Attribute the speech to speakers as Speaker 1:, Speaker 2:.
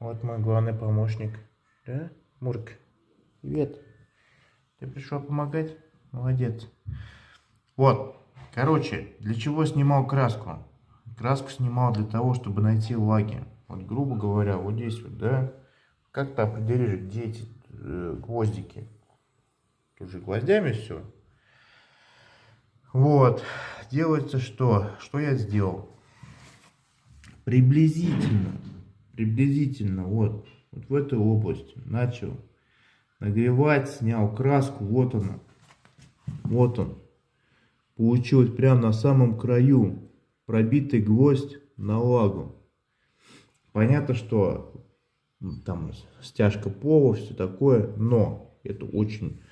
Speaker 1: Вот мой главный помощник. Да, Мурк? Привет. Ты пришел помогать? Молодец. Вот, короче, для чего снимал краску? Краску снимал для того, чтобы найти лаги. Вот, грубо говоря, вот здесь вот, да? Как ты определишь, где эти гвоздики? Тут же гвоздями все. Вот, делается что? Что я сделал? Приблизительно, вот в этой области начал нагревать, снял краску, вот он. Получилось прямо на самом краю пробитый гвоздь на лагу. Понятно, что там стяжка пола, все такое, но это очень